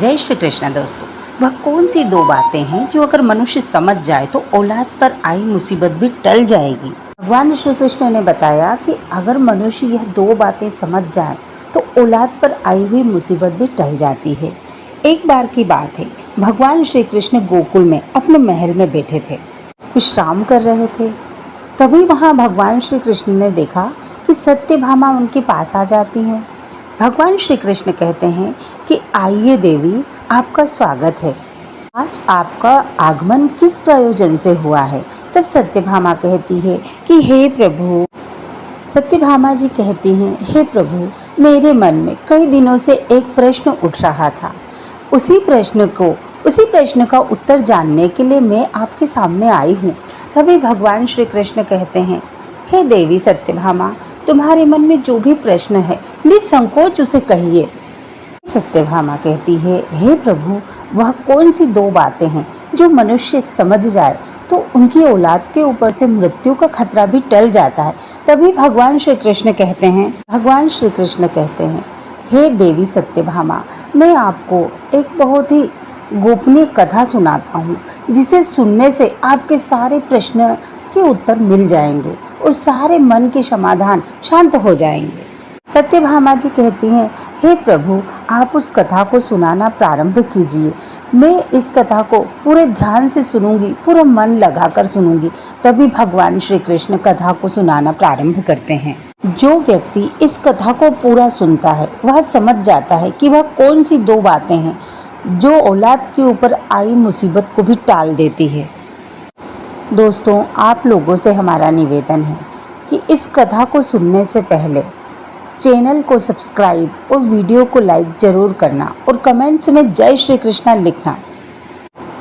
जय श्री कृष्ण दोस्तों। वह कौन सी दो बातें हैं जो अगर मनुष्य समझ जाए तो औलाद पर आई मुसीबत भी टल जाएगी। भगवान श्री कृष्ण ने बताया कि अगर मनुष्य यह दो बातें समझ जाए तो औलाद पर आई हुई मुसीबत भी टल जाती है। एक बार की बात है, भगवान श्री कृष्ण गोकुल में अपने महल में बैठे थे, विश्राम कर रहे थे। तभी वहाँ भगवान श्री कृष्ण ने देखा कि सत्यभामा उनके पास आ जाती है। भगवान श्री कृष्ण कहते हैं कि आइए देवी, आपका स्वागत है। आज आपका आगमन किस प्रयोजन से हुआ है? तब सत्यभामा कहती है कि हे प्रभु। सत्यभामा जी कहती हैं, हे प्रभु, मेरे मन में कई दिनों से एक प्रश्न उठ रहा था। उसी प्रश्न का उत्तर जानने के लिए मैं आपके सामने आई हूँ। तभी भगवान श्री कृष्ण कहते हैं, हे देवी सत्यभामा, तुम्हारे मन में जो भी प्रश्न है निसंकोच उसे कहिए। सत्यभामा कहती है, हे प्रभु, वह कौन सी दो बातें हैं जो मनुष्य समझ जाए तो उनकी औलाद के ऊपर से मृत्यु का खतरा भी टल जाता है। तभी भगवान श्री कृष्ण कहते हैं, हे देवी सत्यभामा, मैं आपको एक बहुत ही गोपनीय कथा सुनाता हूँ, जिसे सुनने से आपके सारे प्रश्न के उत्तर मिल जाएंगे और सारे मन के समाधान शांत हो जाएंगे। सत्यभामा जी कहती हैं, हे प्रभु, आप उस कथा को सुनाना प्रारंभ कीजिए। मैं इस कथा को पूरे ध्यान से सुनूंगी, पूरा मन लगाकर सुनूंगी। तभी भगवान श्री कृष्ण कथा को सुनाना प्रारंभ करते हैं। जो व्यक्ति इस कथा को पूरा सुनता है वह समझ जाता है कि वह कौन सी दो बातें हैं जो औलाद के ऊपर आई मुसीबत को भी टाल देती है। दोस्तों, आप लोगों से हमारा निवेदन है कि इस कथा को सुनने से पहले चैनल को सब्सक्राइब और वीडियो को लाइक जरूर करना और कमेंट्स में जय श्री कृष्णा लिखना।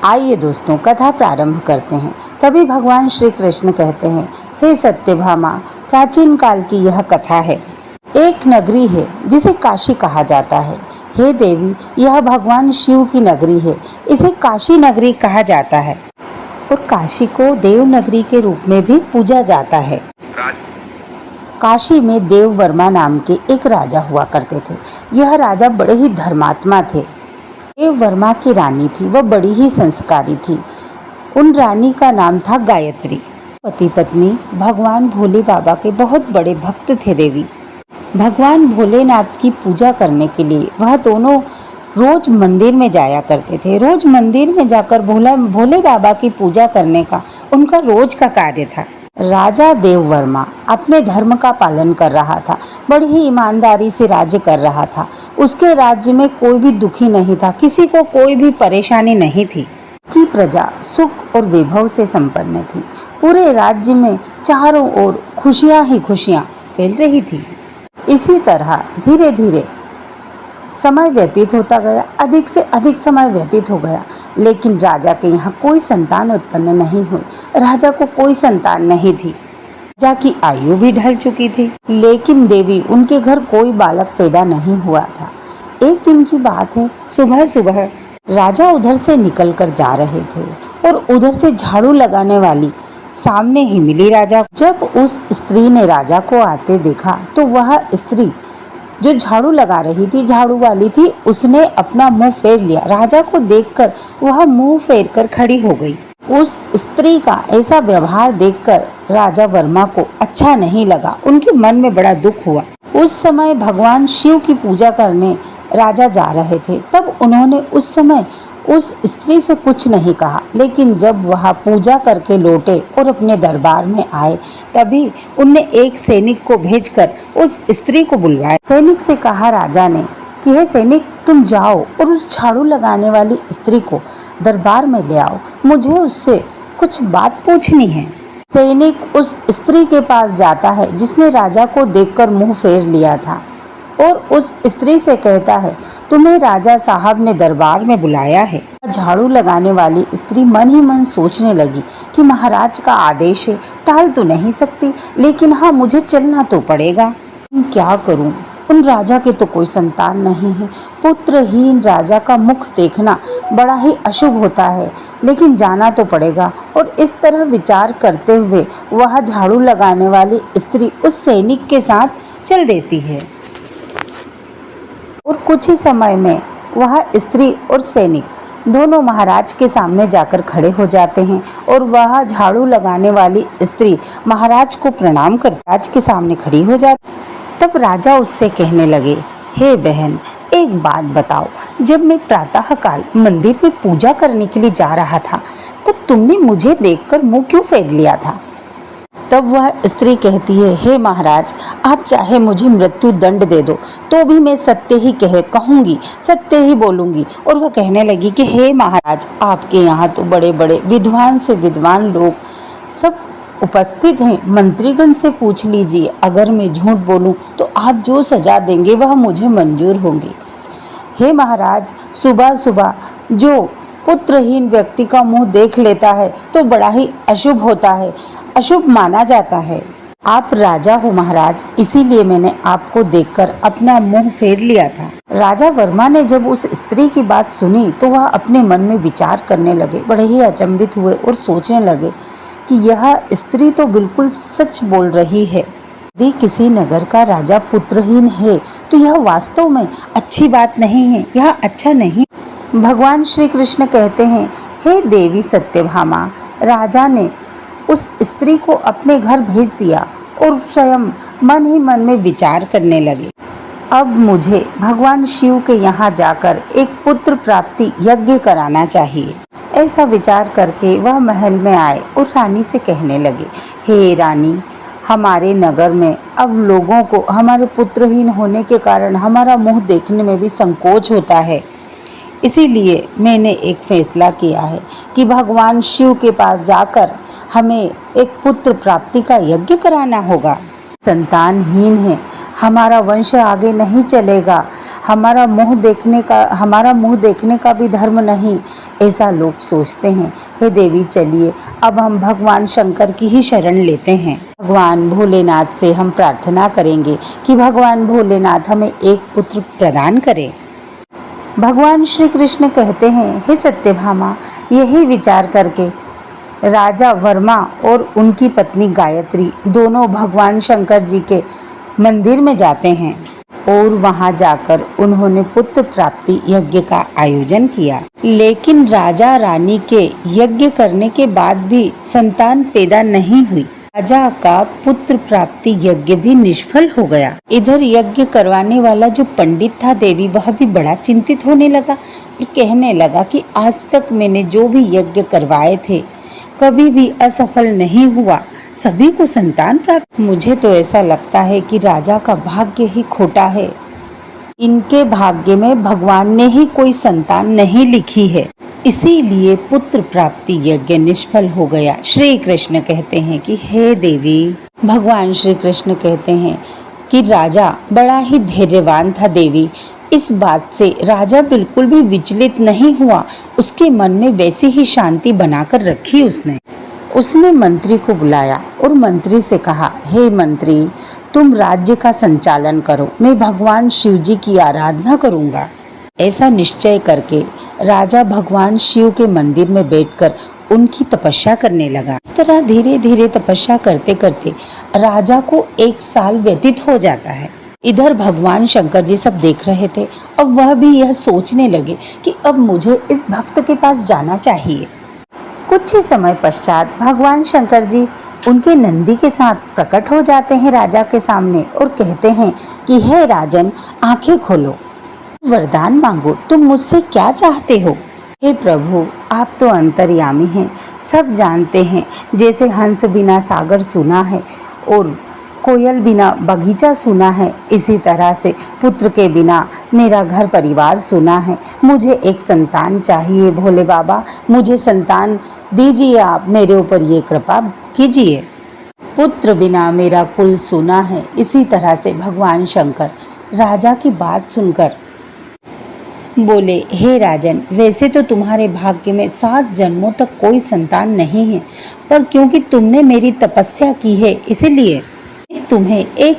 आइए दोस्तों, कथा प्रारंभ करते हैं। तभी भगवान श्री कृष्ण कहते हैं, हे सत्यभामा, प्राचीन काल की यह कथा है। एक नगरी है जिसे काशी कहा जाता है। हे देवी, यह भगवान शिव की नगरी है। इसे काशी नगरी कहा जाता है और काशी को देव नगरी के रूप में भी पूजा जाता है। काशी में देव वर्मा नाम के एक राजा हुआ करते थे। यह राजा बड़े ही धर्मात्मा थे। देव वर्मा की रानी थी, वह बड़ी ही संस्कारी थी। उन रानी का नाम था गायत्री। पति पत्नी भगवान भोले बाबा के बहुत बड़े भक्त थे। देवी भगवान भोलेनाथ की पूजा करने के लिए वह दोनों रोज मंदिर में जाया करते थे। रोज मंदिर में जाकर भोले बाबा की पूजा करने का उनका रोज का कार्य था। राजा देव वर्मा अपने धर्म का पालन कर रहा था, बड़ी ही ईमानदारी से राज्य कर रहा था। उसके राज्य में कोई भी दुखी नहीं था, किसी को कोई भी परेशानी नहीं थी। उसकी प्रजा सुख और वैभव से संपन्न थी। पूरे राज्य में चारों ओर खुशियां ही खुशियां फैल रही थी। इसी तरह धीरे धीरे समय व्यतीत होता गया, अधिक से अधिक समय व्यतीत हो गया, लेकिन राजा के यहाँ कोई संतान उत्पन्न नहीं हुई। राजा को कोई संतान नहीं थी। राजा की आयु भी ढल चुकी थी, लेकिन देवी उनके घर कोई बालक पैदा नहीं हुआ था। एक दिन की बात है, सुबह सुबह राजा उधर से निकल कर जा रहे थे और उधर से झाड़ू लगाने वाली सामने ही मिली राजा। जब उस स्त्री ने राजा को आते देखा तो वह स्त्री जो झाड़ू लगा रही थी, झाड़ू वाली थी, उसने अपना मुंह फेर लिया। राजा को देखकर वह मुंह फेर कर खड़ी हो गई। उस स्त्री का ऐसा व्यवहार देखकर राजा वर्मा को अच्छा नहीं लगा। उनके मन में बड़ा दुख हुआ। उस समय भगवान शिव की पूजा करने राजा जा रहे थे। तब उन्होंने उस समय उस स्त्री से कुछ नहीं कहा, लेकिन जब वह पूजा करके लौटे और अपने दरबार में आए, तभी उनने एक सैनिक को भेजकर उस स्त्री को बुलवाया। सैनिक से कहा राजा ने कि हे सैनिक, तुम जाओ और उस झाड़ू लगाने वाली स्त्री को दरबार में ले आओ, मुझे उससे कुछ बात पूछनी है। सैनिक उस स्त्री के पास जाता है जिसने राजा को देखकर मुंह फेर लिया था और उस स्त्री से कहता है, तुम्हें राजा साहब ने दरबार में बुलाया है। झाड़ू लगाने वाली स्त्री मन ही मन सोचने लगी कि महाराज का आदेश है, टाल तो नहीं सकती, लेकिन हाँ, मुझे चलना तो पड़ेगा। क्या करूं? उन राजा के तो कोई संतान नहीं है। पुत्रहीन राजा का मुख देखना बड़ा ही अशुभ होता है, लेकिन जाना तो पड़ेगा। और इस तरह विचार करते हुए वह झाड़ू लगाने वाली स्त्री उस सैनिक के साथ चल देती है और कुछ ही समय में वह स्त्री और सैनिक दोनों महाराज के सामने जाकर खड़े हो जाते हैं और वह झाड़ू लगाने वाली स्त्री महाराज को प्रणाम कर राज के सामने खड़ी हो जाती। तब राजा उससे कहने लगे, हे बहन, एक बात बताओ, जब मैं प्रातःकाल मंदिर में पूजा करने के लिए जा रहा था तब तुमने मुझे देखकर मुंह क्यों फेर लिया था? तब वह स्त्री कहती है, हे महाराज, आप चाहे मुझे मृत्यु दंड दे दो तो भी मैं सत्य ही कहूंगी, सत्य ही बोलूंगी। और वह कहने लगी कि हे महाराज, आपके यहाँ तो बड़े बड़े विद्वान से विद्वान लोग सब उपस्थित हैं, मंत्रीगण से पूछ लीजिए, अगर मैं झूठ बोलूं तो आप जो सजा देंगे वह मुझे मंजूर होंगी। हे महाराज, सुबह सुबह जो पुत्रहीन व्यक्ति का मुंह देख लेता है तो बड़ा ही अशुभ होता है, अशुभ माना जाता है। आप राजा हो महाराज, इसीलिए मैंने आपको देखकर अपना मुंह फेर लिया था। राजा वर्मा ने जब उस स्त्री की बात सुनी तो वह अपने मन में विचार करने लगे, बड़े ही अचंभित हुए और सोचने लगे कि यह स्त्री तो बिल्कुल सच बोल रही है। यदि किसी नगर का राजा पुत्रहीन है तो यह वास्तव में अच्छी बात नहीं है, यह अच्छा नहीं। भगवान श्री कृष्ण कहते हैं, हे देवी सत्यभामा, राजा ने उस स्त्री को अपने घर भेज दिया और स्वयं मन ही मन में विचार करने लगे, अब मुझे भगवान शिव के यहाँ जाकर एक पुत्र प्राप्ति यज्ञ कराना चाहिए। ऐसा विचार करके वह महल में आए और रानी से कहने लगे, हे रानी, हमारे नगर में अब लोगों को हमारे पुत्रहीन होने के कारण हमारा मुंह देखने में भी संकोच होता है। इसीलिए मैंने एक फैसला किया है कि भगवान शिव के पास जाकर हमें एक पुत्र प्राप्ति का यज्ञ कराना होगा। संतानहीन है, हमारा वंश आगे नहीं चलेगा, हमारा मुंह देखने का भी धर्म नहीं, ऐसा लोग सोचते हैं। हे देवी, चलिए अब हम भगवान शंकर की ही शरण लेते हैं। भगवान भोलेनाथ से हम प्रार्थना करेंगे कि भगवान भोलेनाथ हमें एक पुत्र प्रदान करें। भगवान श्री कृष्ण कहते हैं, हे सत्यभामा, यही विचार करके राजा वर्मा और उनकी पत्नी गायत्री दोनों भगवान शंकर जी के मंदिर में जाते हैं और वहां जाकर उन्होंने पुत्र प्राप्ति यज्ञ का आयोजन किया। लेकिन राजा रानी के यज्ञ करने के बाद भी संतान पैदा नहीं हुई। राजा का पुत्र प्राप्ति यज्ञ भी निष्फल हो गया। इधर यज्ञ करवाने वाला जो पंडित था देवी, वह भी बड़ा चिंतित होने लगा और कहने लगा कि आज तक मैंने जो भी यज्ञ करवाए थे कभी भी असफल नहीं हुआ, सभी को संतान प्राप्त। मुझे तो ऐसा लगता है कि राजा का भाग्य ही खोटा है, इनके भाग्य में भगवान ने ही कोई संतान नहीं लिखी है, इसीलिए पुत्र प्राप्ति यज्ञ निष्फल हो गया। श्री कृष्ण कहते हैं कि हे देवी, भगवान श्री कृष्ण कहते हैं कि राजा बड़ा ही धैर्यवान था देवी। इस बात से राजा बिल्कुल भी विचलित नहीं हुआ, उसके मन में वैसी ही शांति बनाकर रखी। उसने मंत्री को बुलाया और मंत्री से कहा, हे मंत्री, तुम राज्य का संचालन करो, मैं भगवान शिव जी की आराधना करूंगा। ऐसा निश्चय करके राजा भगवान शिव के मंदिर में बैठकर उनकी तपस्या करने लगा। इस तरह धीरे धीरे तपस्या करते करते राजा को 1 साल व्यतीत हो जाता है। इधर भगवान शंकर जी सब देख रहे थे। अब वह भी यह सोचने लगे कि अब मुझे इस भक्त के पास जाना चाहिए। कुछ ही समय पश्चात भगवान शंकर जी उनके नंदी के साथ प्रकट हो जाते हैं राजा के सामने और कहते हैं कि हे राजन, आंखें खोलो, वरदान मांगो, तुम मुझसे क्या चाहते हो? हे प्रभु, आप तो अंतर्यामी हैं, सब जानते हैं। जैसे हंस बिना सागर सुना है और कोयल बिना बगीचा सुना है, इसी तरह से पुत्र के बिना मेरा घर परिवार सुना है। मुझे एक संतान चाहिए भोले बाबा, मुझे संतान दीजिए, आप मेरे ऊपर ये कृपा कीजिए। पुत्र बिना मेरा कुल सुना है। इसी तरह से भगवान शंकर राजा की बात सुनकर बोले, हे राजन, वैसे तो तुम्हारे भाग्य में 7 जन्मों तक कोई संतान नहीं है, पर क्योंकि तुमने मेरी तपस्या की है इसलिए तुम्हें एक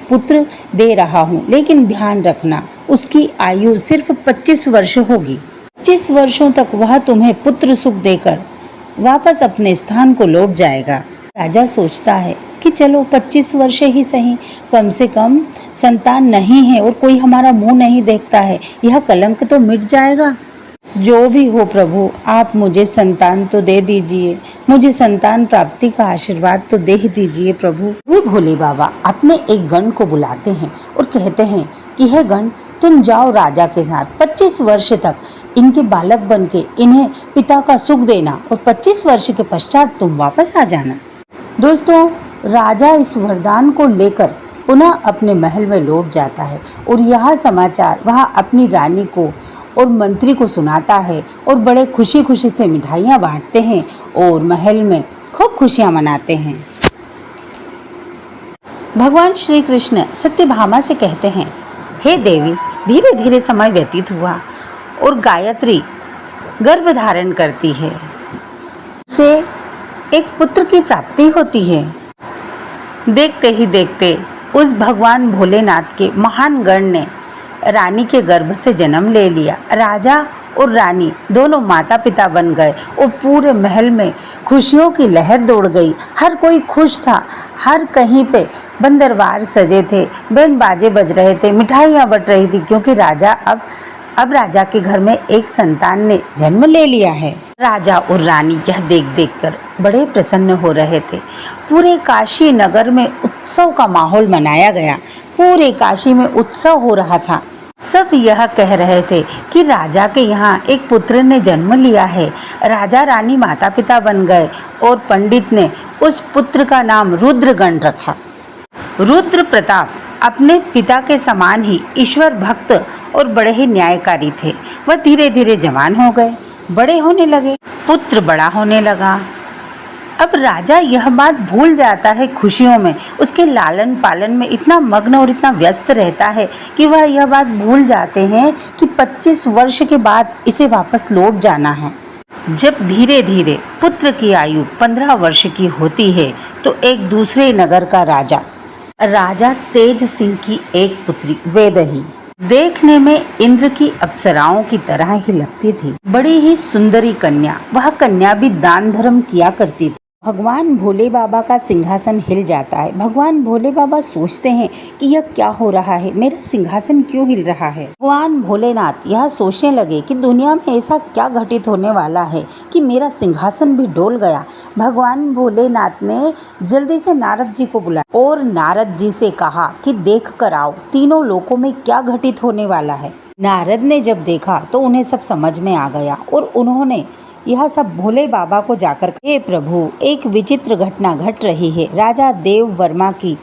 पुत्र दे रहा हूँ। लेकिन ध्यान रखना, उसकी आयु सिर्फ 25 वर्ष होगी। 25 वर्षों तक वह तुम्हें पुत्र सुख देकर वापस अपने स्थान को लौट जाएगा। राजा सोचता है कि कि चलो 25 वर्ष ही सही, कम से कम संतान नहीं है और कोई हमारा मुंह नहीं देखता है, यह कलंक तो मिट जाएगा। जो भी हो प्रभु, आप मुझे संतान तो दे दीजिए, मुझे संतान प्राप्ति का आशीर्वाद तो दे ही दीजिए प्रभु। वे भोले बाबा अपने एक गण को बुलाते हैं और कहते हैं कि हे गण, तुम जाओ राजा के साथ 25 वर्ष तक इनके बालक बन के इन्हें पिता का सुख देना और 25 वर्ष के पश्चात तुम वापस आ जाना। दोस्तों, राजा इस वरदान को लेकर पुनः अपने महल में लौट जाता है और यह समाचार वह अपनी रानी को और मंत्री को सुनाता है और बड़े खुशी खुशी से मिठाइयाँ बांटते हैं और महल में खूब खुशियाँ मनाते हैं। भगवान श्री कृष्ण सत्यभामा से कहते हैं, हे देवी, धीरे धीरे समय व्यतीत हुआ और गायत्री गर्भ धारण करती है, उसे एक पुत्र की प्राप्ति होती है। देखते ही देखते उस भगवान भोलेनाथ के महान गण ने रानी के गर्भ से जन्म ले लिया। राजा और रानी दोनों माता पिता बन गए और पूरे महल में खुशियों की लहर दौड़ गई। हर कोई खुश था, हर कहीं पे बंदरवार सजे थे, बैंड बाजे बज रहे थे, मिठाइयाँ बट रही थी, क्योंकि राजा अब राजा के घर में एक संतान ने जन्म ले लिया है। राजा और रानी यह देख देख कर बड़े प्रसन्न हो रहे थे। पूरे काशी नगर में उत्सव का माहौल मनाया गया, पूरे काशी में उत्सव हो रहा था। सब यह कह रहे थे कि राजा के यहाँ एक पुत्र ने जन्म लिया है। राजा रानी माता पिता बन गए और पंडित ने उस पुत्र का नाम रुद्रगण रखा। रुद्र प्रताप अपने पिता के समान ही ईश्वर भक्त और बड़े ही न्यायकारी थे। वह धीरे धीरे जवान हो गए, बड़े होने लगे, पुत्र बड़ा होने लगा। अब राजा यह बात भूल जाता है खुशियों में, उसके लालन पालन में इतना मग्न और इतना व्यस्त रहता है कि वह यह बात भूल जाते हैं कि 25 वर्ष के बाद इसे वापस लौट जाना है। जब धीरे धीरे पुत्र की आयु 15 वर्ष की होती है तो एक दूसरे नगर का राजा तेज सिंह की एक पुत्री वेदही देखने में इंद्र की अप्सराओं की तरह ही लगती थी। बड़ी ही सुंदरी कन्या, वह कन्या भी दान धर्म किया करती थी। भगवान भोले बाबा का सिंहासन हिल जाता है। भगवान भोले बाबा सोचते हैं कि यह क्या हो रहा है, मेरा सिंहासन क्यों हिल रहा है। भगवान भोलेनाथ यह सोचने लगे कि दुनिया में ऐसा क्या घटित होने वाला है कि मेरा सिंहासन भी डोल गया। भगवान भोलेनाथ ने जल्दी से नारद जी को बुलाया और नारद जी से कहा कि देख कर आओ तीनों लोकों में क्या घटित होने वाला है। नारद ने जब देखा तो उन्हें सब समझ में आ गया और उन्होंने यह सब भोले बाबा को जाकर, हे प्रभु, एक विचित्र घटना घट रही है। राजा देव वर्मा की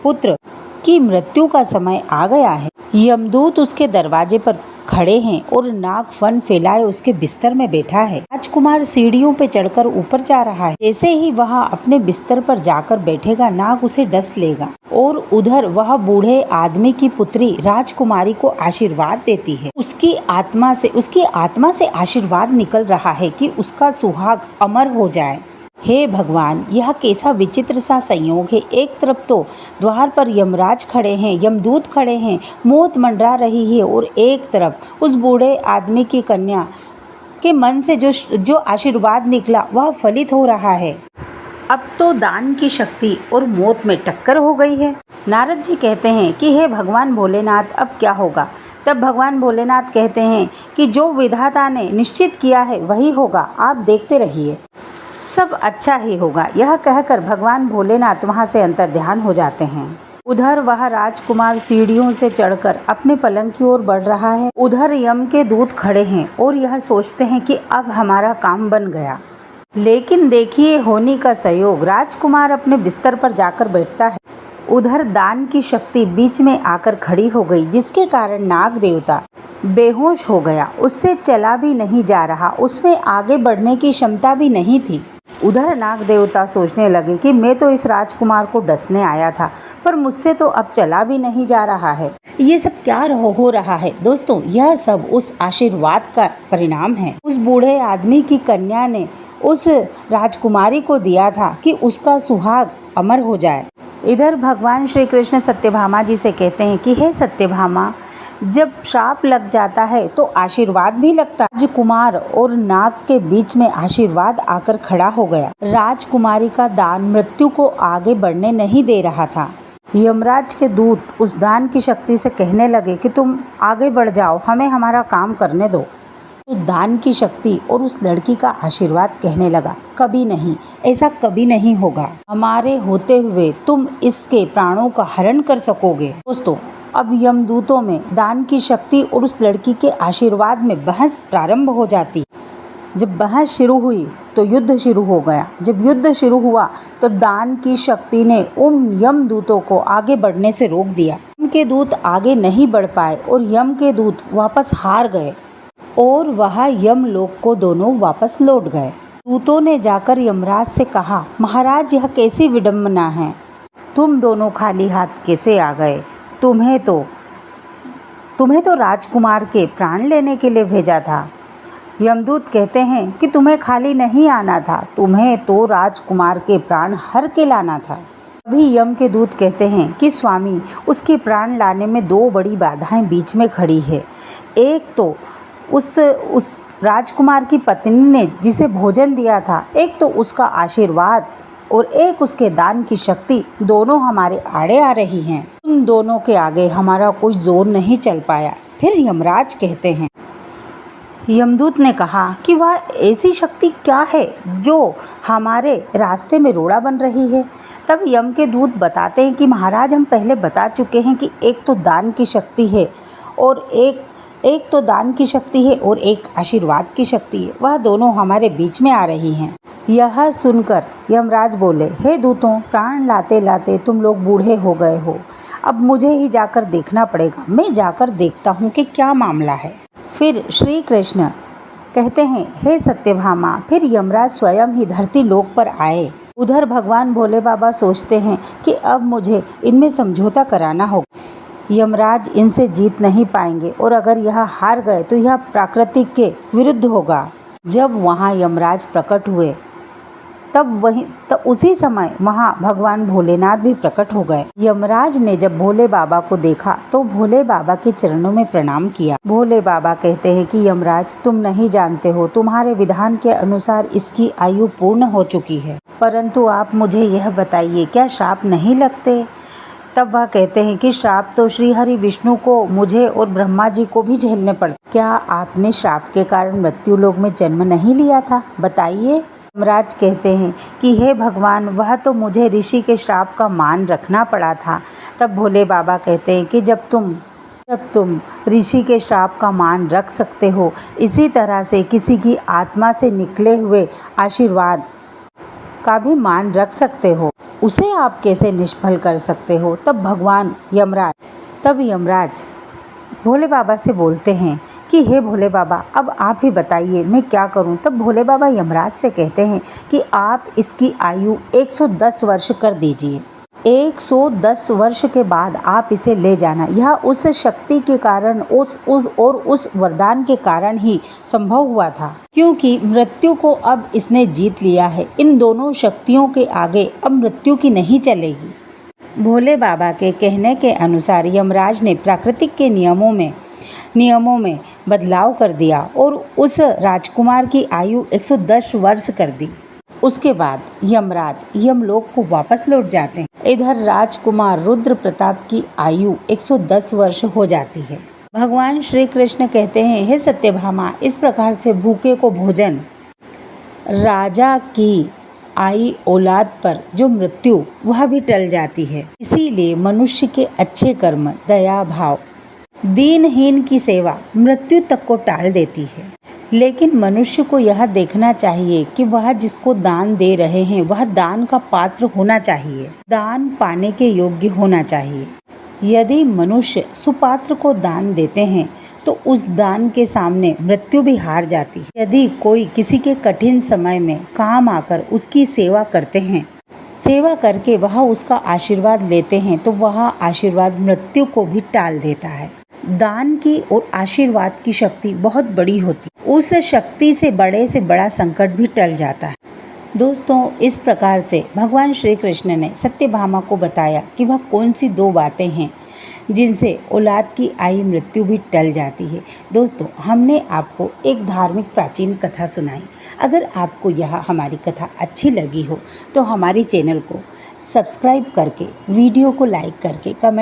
पुत्र की मृत्यु का समय आ गया है। यमदूत उसके दरवाजे पर खड़े हैं और नाग फन फैलाए उसके बिस्तर में बैठा है। राजकुमार सीढ़ियों पे चढ़कर ऊपर जा रहा है। जैसे ही वह अपने बिस्तर पर जाकर बैठेगा, नाग उसे डस लेगा और उधर वह बूढ़े आदमी की पुत्री राजकुमारी को आशीर्वाद देती है। उसकी आत्मा से आशीर्वाद निकल रहा है कि उसका सुहाग अमर हो जाए। हे भगवान, यह कैसा विचित्र सा संयोग है। एक तरफ तो द्वार पर यमराज खड़े हैं, यमदूत खड़े हैं, मौत मंडरा रही है, और एक तरफ उस बूढ़े आदमी की कन्या के मन से जो आशीर्वाद निकला वह फलित हो रहा है। अब तो दान की शक्ति और मौत में टक्कर हो गई है। नारद जी कहते हैं कि हे भगवान भोलेनाथ, अब क्या होगा। तब भगवान भोलेनाथ कहते हैं कि जो विधाता ने निश्चित किया है वही होगा, आप देखते रहिए, सब अच्छा ही होगा। यह कहकर भगवान भोलेनाथ वहां से अंतर्ध्यान हो जाते हैं। उधर वह राजकुमार सीढ़ियों से चढ़कर अपने पलंग की ओर बढ़ रहा है। उधर यम के दूत खड़े हैं और यह सोचते हैं कि अब हमारा काम बन गया। लेकिन देखिए होनी का संयोग, राजकुमार अपने बिस्तर पर जाकर बैठता है। उधर दान की शक्ति बीच में आकर खड़ी हो गई, जिसके कारण नाग देवता बेहोश हो गया। उससे चला भी नहीं जा रहा, उसमें आगे बढ़ने की क्षमता भी नहीं थी। उधर नाग देवता सोचने लगे कि मैं तो इस राजकुमार को डसने आया था, पर मुझसे तो अब चला भी नहीं जा रहा है। ये सब क्या हो रहा है। दोस्तों, यह सब उस आशीर्वाद का परिणाम है। उस बूढ़े आदमी की कन्या ने उस राजकुमारी को दिया था कि उसका सुहाग अमर हो जाए। इधर भगवान श्री कृष्ण सत्यभामा जी से कहते हैं कि हे सत्यभामा, जब श्राप लग जाता है तो आशीर्वाद भी लगता है। राजकुमार और नाग के बीच में आशीर्वाद आकर खड़ा हो गया। राजकुमारी का दान मृत्यु को आगे बढ़ने नहीं दे रहा था। यमराज के दूत उस दान की शक्ति से कहने लगे कि तुम आगे बढ़ जाओ, हमें हमारा काम करने दो। तो दान की शक्ति और उस लड़की का आशीर्वाद कहने लगा, कभी नहीं, ऐसा कभी नहीं होगा। हमारे होते हुए तुम इसके प्राणों का हरण कर सकोगे। दोस्तों, अब यमदूतों में दान की शक्ति और उस लड़की के आशीर्वाद में बहस प्रारंभ हो जाती। जब बहस शुरू हुई तो युद्ध शुरू हो गया। जब युद्ध शुरू हुआ तो दान की शक्ति ने उन यमदूतों को आगे बढ़ने से रोक दिया। यम के दूत आगे नहीं बढ़ पाए और यम के दूत वापस हार गए और वह यमलोक को दोनों वापस लौट गए। दूतों ने जाकर यमराज से कहा, महाराज, यह कैसी विडंबना है, तुम दोनों खाली हाथ कैसे आ गए? तुम्हें तो राजकुमार के प्राण लेने के लिए भेजा था। यमदूत कहते हैं कि तुम्हें खाली नहीं आना था, तुम्हें तो राजकुमार के प्राण हर के लाना था। अभी यम के दूत कहते हैं कि स्वामी, उसके प्राण लाने में दो बड़ी बाधाएं बीच में खड़ी है। एक तो उस राजकुमार की पत्नी ने जिसे भोजन दिया था, एक तो उसका आशीर्वाद और एक उसके दान की शक्ति, दोनों हमारे आड़े आ रही हैं। उन दोनों के आगे हमारा कोई जोर नहीं चल पाया। फिर यमराज कहते हैं, यमदूत ने कहा कि वह ऐसी शक्ति क्या है जो हमारे रास्ते में रोड़ा बन रही है। तब यम के दूत बताते हैं कि महाराज, हम पहले बता चुके हैं कि एक तो दान की शक्ति है और एक तो दान की शक्ति है और एक आशीर्वाद की शक्ति है, वह दोनों हमारे बीच में आ रही हैं। यह सुनकर यमराज बोले, हे दूतों, प्राण लाते लाते तुम लोग बूढ़े हो गए हो, अब मुझे ही जाकर देखना पड़ेगा। मैं जाकर देखता हूँ कि क्या मामला है। फिर श्री कृष्ण कहते हैं, हे सत्यभामा। फिर यमराज स्वयं ही धरती लोक पर आए। उधर भगवान भोले बाबा सोचते हैं कि अब मुझे इनमें समझौता कराना होगा। यमराज इनसे जीत नहीं पाएंगे और अगर यह हार गए तो यह प्रकृति के विरुद्ध होगा। जब वहाँ यमराज प्रकट हुए तब उसी समय वहाँ भगवान भोलेनाथ भी प्रकट हो गए। यमराज ने जब भोले बाबा को देखा तो भोले बाबा के चरणों में प्रणाम किया। भोले बाबा कहते हैं कि यमराज, तुम नहीं जानते हो, तुम्हारे विधान के अनुसार इसकी आयु पूर्ण हो चुकी है, परंतु आप मुझे यह बताइए, क्या श्राप नहीं लगते? तब वह कहते हैं कि श्राप तो श्री हरि विष्णु को, मुझे और ब्रह्मा जी को भी झेलने पड़ते। क्या आपने श्राप के कारण मृत्यु लोक में जन्म नहीं लिया था? बताइए। यमराज कहते हैं कि हे भगवान, वह तो मुझे ऋषि के श्राप का मान रखना पड़ा था। तब भोले बाबा कहते हैं कि जब तुम ऋषि के श्राप का मान रख सकते हो, इसी तरह से किसी की आत्मा से निकले हुए आशीर्वाद का भी मान रख सकते हो, उसे आप कैसे निष्फल कर सकते हो? तब यमराज भोले बाबा से बोलते हैं कि हे भोले बाबा, अब आप ही बताइए मैं क्या करूं? तब भोले बाबा यमराज से कहते हैं कि आप इसकी आयु 110 वर्ष कर दीजिए। 110 वर्ष के बाद आप इसे ले जाना। यह उस शक्ति के कारण उस वरदान के कारण ही संभव हुआ था, क्योंकि मृत्यु को अब इसने जीत लिया है। इन दोनों शक्तियों के आगे अब मृत्यु की नहीं चलेगी। भोले बाबा के कहने के अनुसार यमराज ने प्राकृतिक के नियमों में बदलाव कर दिया और उस राजकुमार की आयु 110 वर्ष कर दी। उसके बाद यमराज यमलोक को वापस लौट जाते हैं। इधर राजकुमार रुद्र प्रताप की आयु 110 वर्ष हो जाती है। भगवान श्री कृष्ण कहते हैं, हे सत्यभामा, इस प्रकार से भूखे को भोजन, राजा की आई औलाद पर जो मृत्यु, वह भी टल जाती है। इसीलिए मनुष्य के अच्छे कर्म, दया भाव, दीनहीन की सेवा मृत्यु तक को टाल देती है। लेकिन मनुष्य को यह देखना चाहिए कि वह जिसको दान दे रहे हैं वह दान का पात्र होना चाहिए, दान पाने के योग्य होना चाहिए। यदि मनुष्य सुपात्र को दान देते हैं तो उस दान के सामने मृत्यु भी हार जाती है। यदि कोई किसी के कठिन समय में काम आकर उसकी सेवा करते हैं, सेवा करके वह उसका आशीर्वाद लेते हैं, तो वह आशीर्वाद मृत्यु को भी टाल देता है। दान की और आशीर्वाद की शक्ति बहुत बड़ी होती है। उस शक्ति से बड़ा संकट भी टल जाता है। दोस्तों, इस प्रकार से भगवान श्री कृष्ण ने सत्यभामा को बताया कि वह कौन सी दो बातें हैं जिनसे औलाद की आई मृत्यु भी टल जाती है। दोस्तों, हमने आपको एक धार्मिक प्राचीन कथा सुनाई। अगर आपको यह हमारी कथा अच्छी लगी हो तो हमारे चैनल को सब्सक्राइब करके, वीडियो को लाइक करके, कमेंट